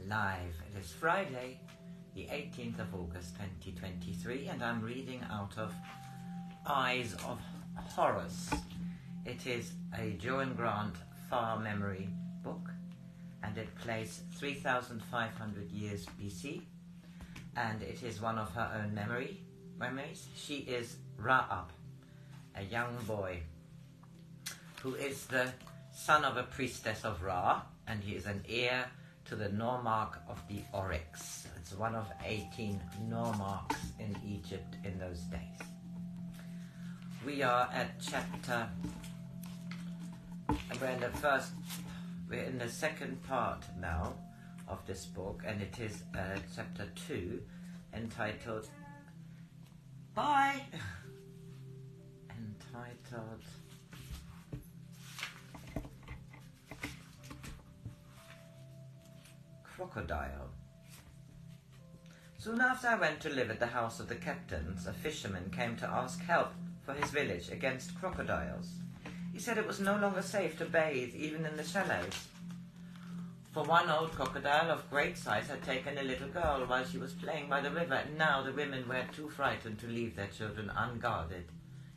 live. It is Friday, the 18th of August 2023, and I'm reading out of Eyes of Horus. It is a Joan Grant far memory book, and it plays 3,500 years BC, and it is one of her own memories. She is Ra'ab, a young boy who is the son of a priestess of Ra, and he is an heir to the nomarch of the Oryx. It's one of 18 nomarchs in Egypt in those days. We are at we're in the second part now of this book, and it is chapter 2, entitled Crocodile. Soon after I went to live at the house of the captains, a fisherman came to ask help for his village against crocodiles. He said it was no longer safe to bathe even in the shallows. For one old crocodile of great size had taken a little girl while she was playing by the river, and now the women were too frightened to leave their children unguarded,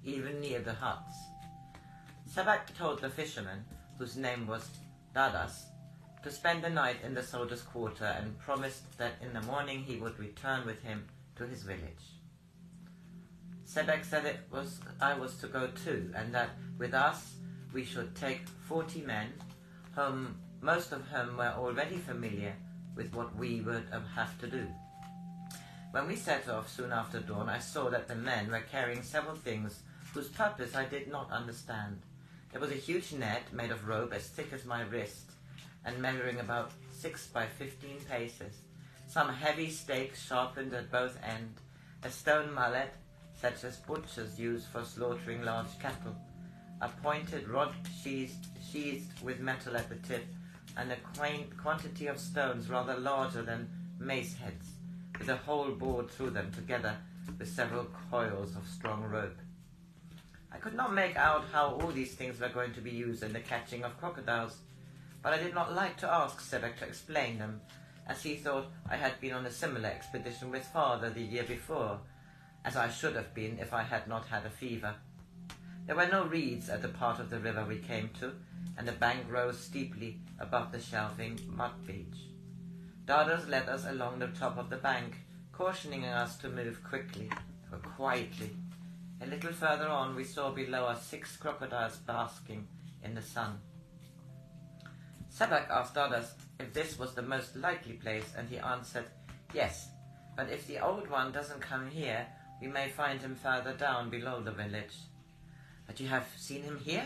even near the huts. Sebek told the fisherman, whose name was Dadas, to spend the night in the soldiers' quarter, and promised that in the morning he would return with him to his village. Sebek said I was to go too, and that with us we should take 40 men, most of whom were already familiar with what we would have to do. When we set off soon after dawn, I saw that the men were carrying several things whose purpose I did not understand. There was a huge net made of rope as thick as my wrist, and measuring about 6 by 15 paces, some heavy stakes sharpened at both ends, a stone mallet, such as butchers use for slaughtering large cattle, a pointed rod sheathed with metal at the tip, and a quantity of stones rather larger than mace heads, with a hole bored through them, together with several coils of strong rope. I could not make out how all these things were going to be used in the catching of crocodiles, but I did not like to ask Sebek to explain them, as he thought I had been on a similar expedition with father the year before, as I should have been if I had not had a fever. There were no reeds at the part of the river we came to, and the bank rose steeply above the shelving mud beach. Dadas led us along the top of the bank, cautioning us to move quickly or quietly. A little further on we saw below us 6 crocodiles basking in the sun. Sebek asked Dadas if this was the most likely place, and he answered, yes, but if the old one doesn't come here, we may find him further down below the village. But you have seen him here?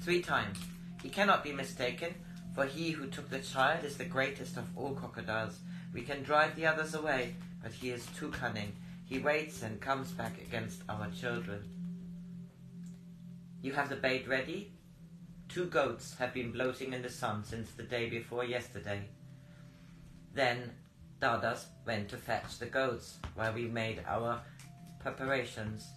3 times. He cannot be mistaken, for he who took the child is the greatest of all crocodiles. We can drive the others away, but he is too cunning. He waits and comes back against our children. You have the bait ready? 2 goats have been bloating in the sun since the day before yesterday. Then Dadas went to fetch the goats while we made our preparations.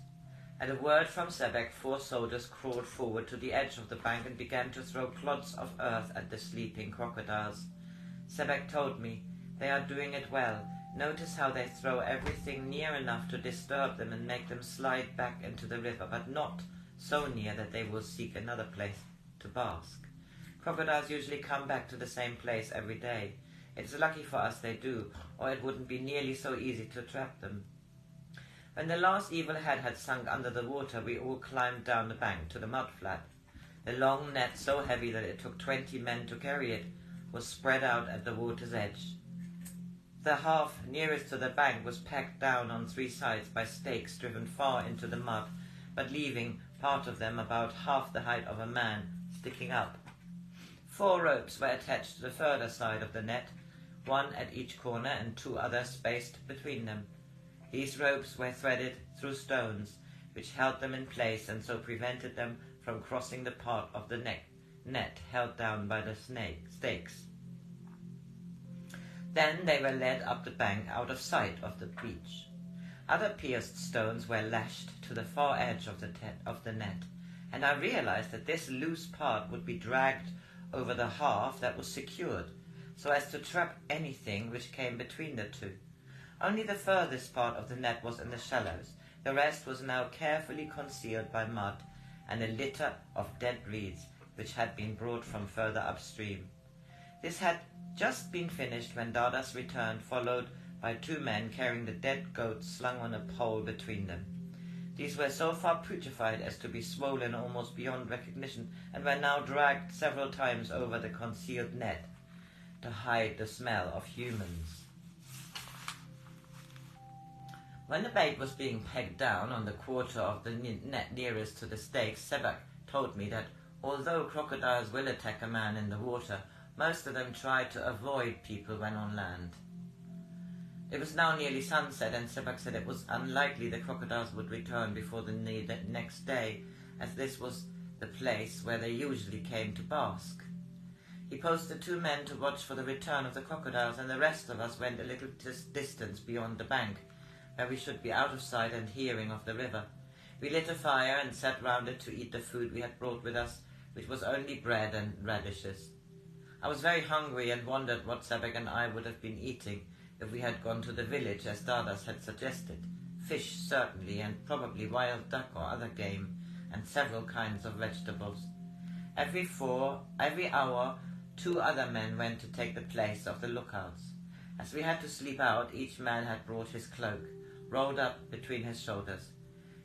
At a word from Sebek, 4 soldiers crawled forward to the edge of the bank and began to throw clods of earth at the sleeping crocodiles. Sebek told me, they are doing it well. Notice how they throw everything near enough to disturb them and make them slide back into the river, but not so near that they will seek another place to bask. Crocodiles usually come back to the same place every day. It's lucky for us they do, or it wouldn't be nearly so easy to trap them. When the last evil head had sunk under the water, we all climbed down the bank to the mud flat. The long net, so heavy that it took 20 men to carry it, was spread out at the water's edge. The half nearest to the bank was packed down on 3 sides by stakes driven far into the mud, but leaving part of them about half the height of a man sticking up. 4 ropes were attached to the further side of the net, 1 at each corner and 2 others spaced between them. These ropes were threaded through stones, which held them in place and so prevented them from crossing the part of the net held down by the stakes. Then they were led up the bank out of sight of the beach. Other pierced stones were lashed to the far edge of the net, and I realized that this loose part would be dragged over the half that was secured, so as to trap anything which came between the two. Only the furthest part of the net was in the shallows. The rest was now carefully concealed by mud and a litter of dead reeds which had been brought from further upstream. This had just been finished when Dadas returned, followed by 2 men carrying the dead goat slung on a pole between them. These were so far putrefied as to be swollen almost beyond recognition, and were now dragged several times over the concealed net to hide the smell of humans. When the bait was being pegged down on the quarter of the net nearest to the stakes, Sebek told me that although crocodiles will attack a man in the water, most of them try to avoid people when on land. It was now nearly sunset, and Sebek said it was unlikely the crocodiles would return before the next day, as this was the place where they usually came to bask. He posted 2 men to watch for the return of the crocodiles, and the rest of us went a little distance beyond the bank, where we should be out of sight and hearing of the river. We lit a fire and sat round it to eat the food we had brought with us, which was only bread and radishes. I was very hungry and wondered what Sebek and I would have been eating if we had gone to the village as Dadas had suggested. Fish, certainly, and probably wild duck or other game, and several kinds of vegetables. Every hour, 2 other men went to take the place of the lookouts. As we had to sleep out, each man had brought his cloak, rolled up between his shoulders.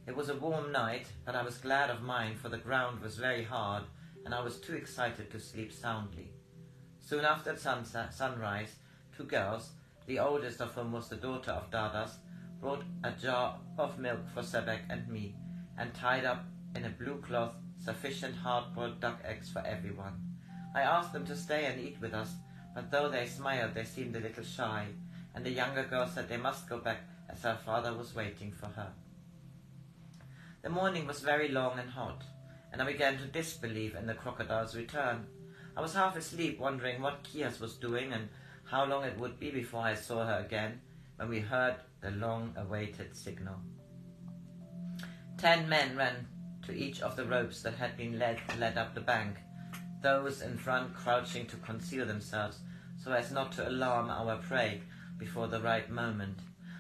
It was a warm night, but I was glad of mine, for the ground was very hard, and I was too excited to sleep soundly. Soon after sunrise, 2 girls, the oldest of whom was the daughter of Dadas, brought a jar of milk for Sebek and me, and tied up in a blue cloth sufficient hard-boiled duck eggs for everyone. I asked them to stay and eat with us, but though they smiled, they seemed a little shy, and the younger girl said they must go back as her father was waiting for her. The morning was very long and hot, and I began to disbelieve in the crocodile's return. I was half asleep, wondering what Kias was doing and how long it would be before I saw her again, when we heard the long-awaited signal. 10 men ran to each of the ropes that had been led up the bank, those in front crouching to conceal themselves so as not to alarm our prey before the right moment.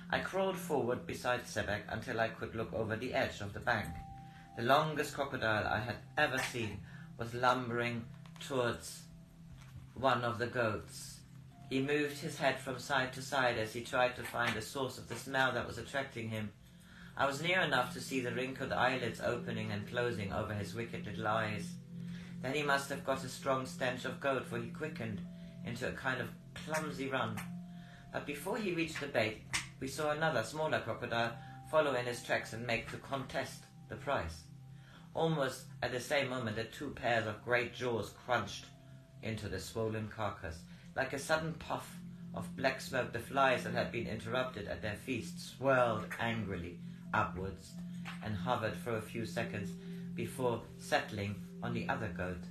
I crawled forward beside Sebek until I could look over the edge of the bank. The longest crocodile I had ever seen was lumbering towards one of the goats. He moved his head from side to side as he tried to find the source of the smell that was attracting him. I was near enough to see the wrinkled eyelids opening and closing over his wicked little eyes. Then he must have got a strong stench of goat, for he quickened into a kind of clumsy run. But before he reached the bait, we saw another, smaller crocodile follow in his tracks and make to contest the prize. Almost at the same moment, the 2 pairs of great jaws crunched into the swollen carcass. Like a sudden puff of black smoke, the flies that had been interrupted at their feast swirled angrily upwards and hovered for a few seconds before settling on the other goat.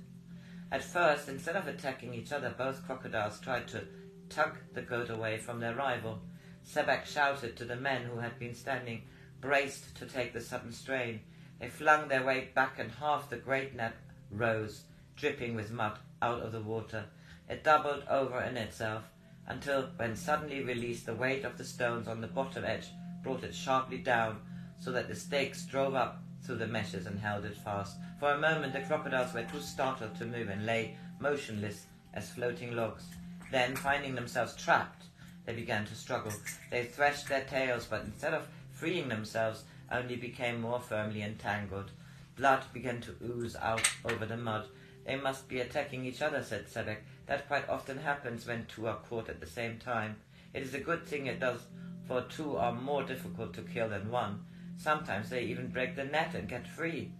At first, instead of attacking each other, both crocodiles tried to tug the goat away from their rival. Sebek shouted to the men who had been standing, braced to take the sudden strain. They flung their weight back, and half the great net rose, dripping with mud, out of the water. It doubled over in itself, until, when suddenly released, the weight of the stones on the bottom edge brought it sharply down, so that the stakes drove up through the meshes and held it fast. For a moment the crocodiles were too startled to move, and lay motionless as floating logs. Then, finding themselves trapped, they began to struggle. They threshed their tails, but instead of freeing themselves, only became more firmly entangled. Blood began to ooze out over the mud. They must be attacking each other, said Sebek. That quite often happens when 2 are caught at the same time. It is a good thing it does, for 2 are more difficult to kill than 1. Sometimes they even break the net and get free.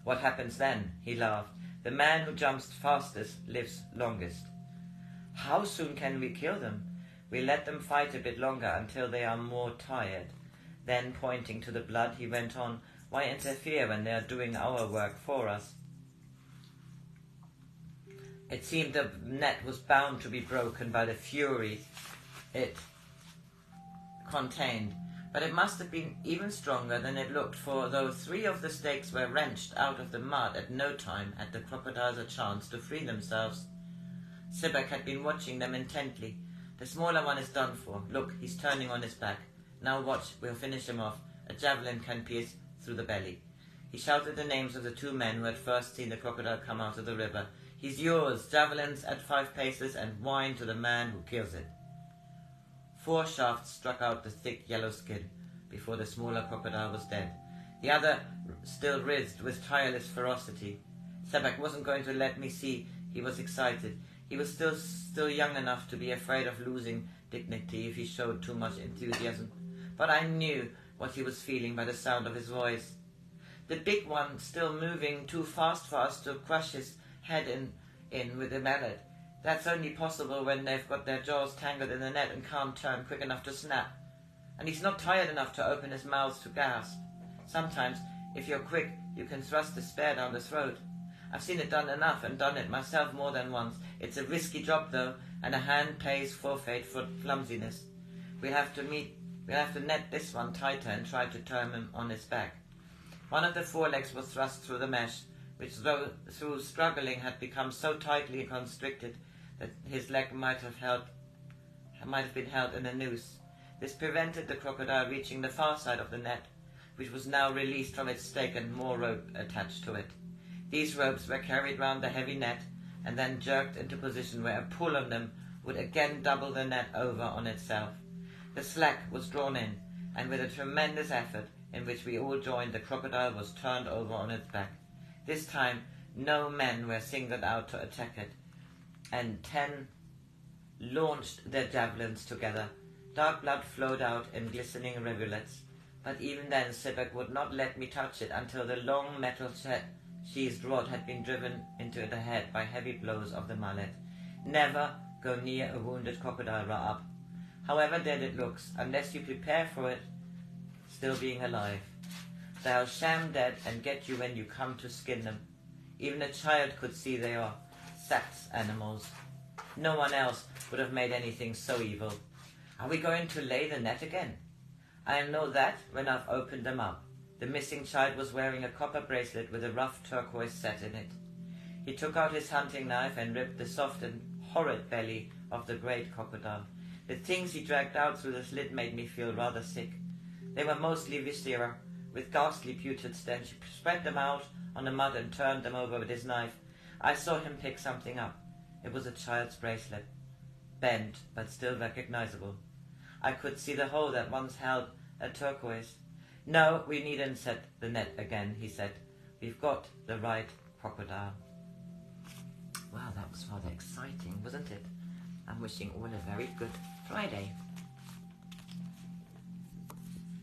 What happens then? He laughed. The man who jumps fastest lives longest. How soon can we kill them? We let them fight a bit longer until they are more tired. Then, pointing to the blood, he went on, why interfere when they are doing our work for us? It seemed the net was bound to be broken by the fury it contained, but it must have been even stronger than it looked, for though 3 of the stakes were wrenched out of the mud, at no time had the crocodiles a chance to free themselves. Sebek had been watching them intently. The smaller one is done for. Look, he's turning on his back. Now watch, we'll finish him off. A javelin can pierce through the belly. He shouted the names of the 2 men who had first seen the crocodile come out of the river. He's yours, javelins at 5 paces, and wine to the man who kills it. 4 shafts struck out the thick yellow skin before the smaller crocodile was dead. The other still writhed with tireless ferocity. Sebek wasn't going to let me see he was excited. He was still young enough to be afraid of losing dignity if he showed too much enthusiasm. But I knew what he was feeling by the sound of his voice. The big one still moving too fast for us to crush his head in with a mallet. That's only possible when they've got their jaws tangled in the net and can't turn quick enough to snap. And he's not tired enough to open his mouth to gasp. Sometimes, if you're quick, you can thrust a spear down the throat. I've seen it done enough and done it myself more than once. It's a risky job, though, and a hand pays forfeit for clumsiness. We'll have to net this one tighter and try to turn him on his back. One of the forelegs was thrust through the mesh, which through struggling had become so tightly constricted that his leg might have been held in a noose. This prevented the crocodile reaching the far side of the net, which was now released from its stake and more rope attached to it. These ropes were carried round the heavy net and then jerked into position where a pull on them would again double the net over on itself. The slack was drawn in, and with a tremendous effort, in which we all joined, the crocodile was turned over on its back. This time, no men were singled out to attack it, and 10 launched their javelins together. Dark blood flowed out in glistening rivulets, but even then Sebek would not let me touch it until the long metal sheathed rod had been driven into the head by heavy blows of the mallet. Never go near a wounded crocodile, Ra'ab, however dead it looks, unless you prepare for it still being alive. They'll sham dead and get you when you come to skin them. Even a child could see they are sex animals. No one else would have made anything so evil. Are we going to lay the net again? I'll know that when I've opened them up. The missing child was wearing a copper bracelet with a rough turquoise set in it. He took out his hunting knife and ripped the soft and horrid belly of the great crocodile. The things he dragged out through the slit made me feel rather sick. They were mostly viscera, with ghastly putrid stench. He spread them out on the mud and turned them over with his knife. I saw him pick something up. It was a child's bracelet, bent but still recognizable. I could see the hole that once held a turquoise. No, we needn't set the net again, he said. We've got the right crocodile. Wow, that was rather exciting, wasn't it? I'm wishing all a very good Friday.